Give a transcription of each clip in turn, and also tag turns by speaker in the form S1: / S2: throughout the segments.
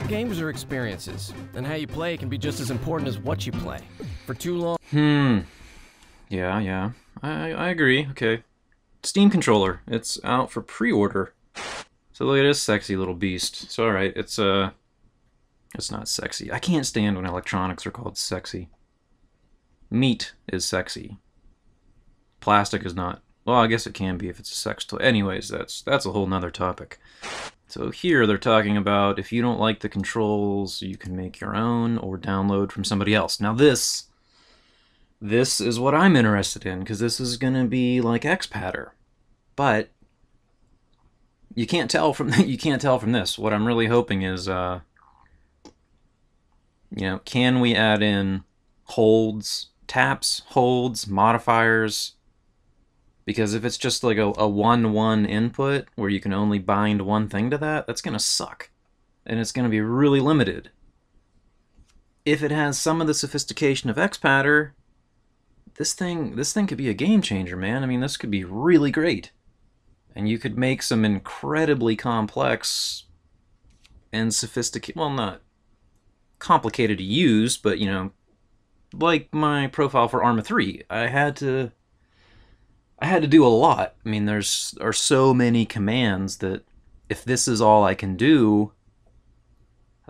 S1: Games are experiences, and how you play can be just as important as what you play. For too long...
S2: Yeah. I agree. Okay. Steam controller. It's out for pre-order. So look at this sexy little beast. So alright, it's not sexy. I can't stand when electronics are called sexy. Meat is sexy. Plastic is not. Well, I guess it can be if it's a sex toy. Anyways, that's a whole nother topic. So here they're talking about if you don't like the controls, you can make your own or download from somebody else. Now this is what I'm interested in, because this is gonna be like Xpadder. But you can't tell from this. What I'm really hoping is can we add in holds, taps, holds, modifiers? Because if it's just like a 1-1 input where you can only bind one thing to that, that's gonna suck. And it's gonna be really limited. If it has some of the sophistication of Xpadder, this thing could be a game changer, man. I mean, this could be really great. And you could make some incredibly complex and sophisticated, well, not complicated to use, but, you know, like my profile for Arma 3, I had to do a lot. I mean, are so many commands that if this is all I can do,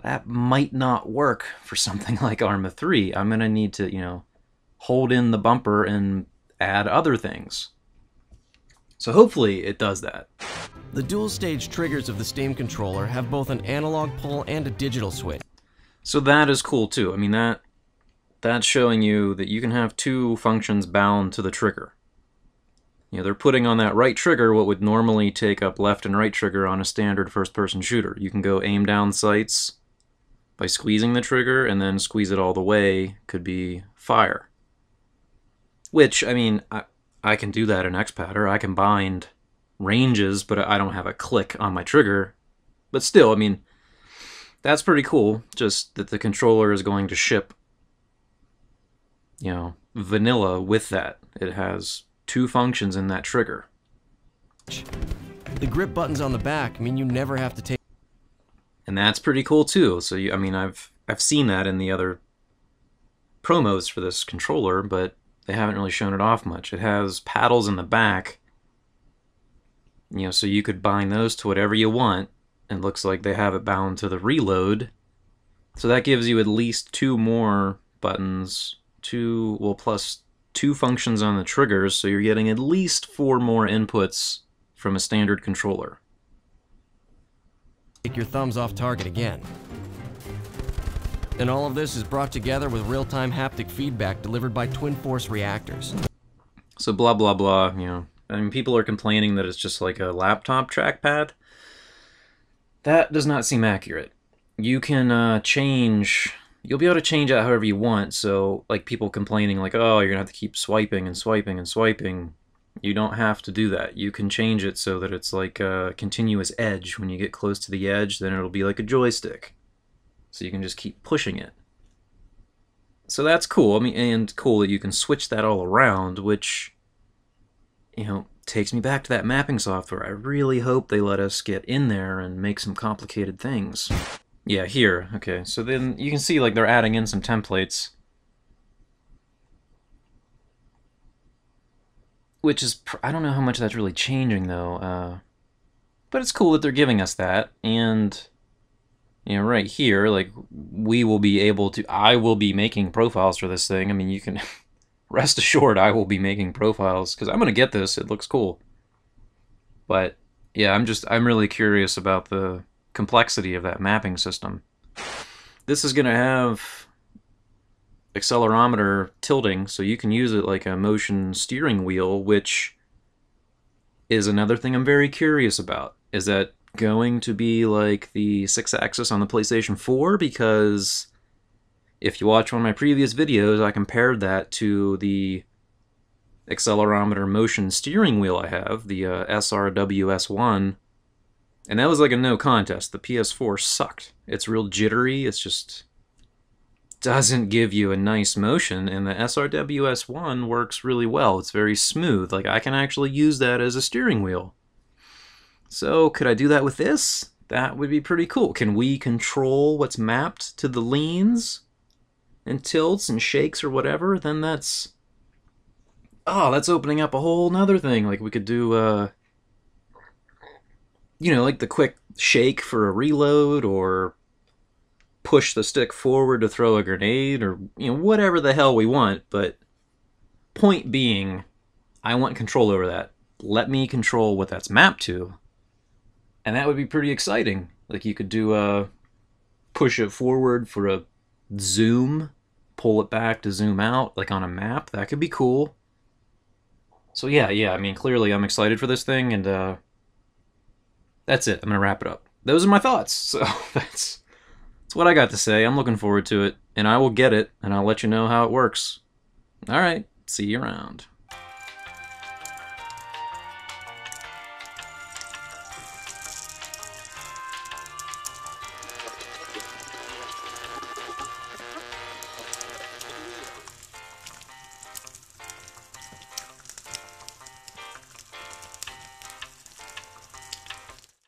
S2: that might not work for something like Arma 3. I'm going to need to, you know, hold in the bumper and add other things. So hopefully it does that.
S1: The dual-stage triggers of the Steam controller have both an analog pull and a digital switch.
S2: So that is cool too. I mean, that's showing you that you can have two functions bound to the trigger. You know, they're putting on that right trigger what would normally take up left and right trigger on a standard first-person shooter. You can go aim down sights by squeezing the trigger, and then squeeze it all the way could be fire. Which, I mean, I can do that in Xpadder. I can bind ranges, but I don't have a click on my trigger. But still, I mean, that's pretty cool, just that the controller is going to ship, you know, vanilla with that. It has two functions in that trigger.
S1: The grip buttons on the back mean you never have to take...
S2: And that's pretty cool too. So, I mean, I've seen that in the other promos for this controller, but they haven't really shown it off much. It has paddles in the back, you know, so you could bind those to whatever you want. It looks like they have it bound to the reload. So that gives you at least two more buttons, plus two functions on the triggers, so you're getting at least 4 more inputs from a standard controller.
S1: Take your thumbs off target again. And all of this is brought together with real-time haptic feedback delivered by twin force reactors.
S2: So blah blah blah, you know. I mean, people are complaining that it's just like a laptop trackpad. That does not seem accurate. You can you'll be able to change it however you want, so like people complaining like, oh, you're gonna have to keep swiping and swiping and swiping. You don't have to do that. You can change it so that it's like a continuous edge. When you get close to the edge, then it'll be like a joystick. So you can just keep pushing it. So that's cool. I mean, and cool that you can switch that all around, which, you know, takes me back to that mapping software. I really hope they let us get in there and make some complicated things. Yeah, here. Okay, so then you can see like they're adding in some templates. Which is, I don't know how much that's really changing though. But it's cool that they're giving us that. And, you know, right here, like, we will be able to, I will be making profiles for this thing. I mean, you can rest assured I will be making profiles, because I'm going to get this. It looks cool. But, yeah, I'm really curious about the complexity of that mapping system. This is going to have accelerometer tilting, so you can use it like a motion steering wheel, which is another thing I'm very curious about. Is that going to be like the 6-axis on the PlayStation 4? Because if you watch one of my previous videos, I compared that to the accelerometer motion steering wheel I have, the SRWS1, and that was like a no contest. The PS4 sucked. It's real jittery. It's just doesn't give you a nice motion, and the SRWS1 works really well. It's very smooth. Like, I can actually use that as a steering wheel. So, could I do that with this? That would be pretty cool. Can we control what's mapped to the leans and tilts and shakes or whatever? Then that's... Oh, that's opening up a whole nother thing. Like we could do, you know, like the quick shake for a reload, or push the stick forward to throw a grenade, or, you know, whatever the hell we want. But point being, I want control over that. Let me control what that's mapped to. And that would be pretty exciting. Like you could do a push it forward for a zoom, pull it back to zoom out, like on a map. That could be cool. So yeah, I mean, clearly I'm excited for this thing, and that's it. I'm gonna wrap it up. Those are my thoughts. So that's what I got to say. I'm looking forward to it, and I will get it, and I'll let you know how it works. All right, see you around.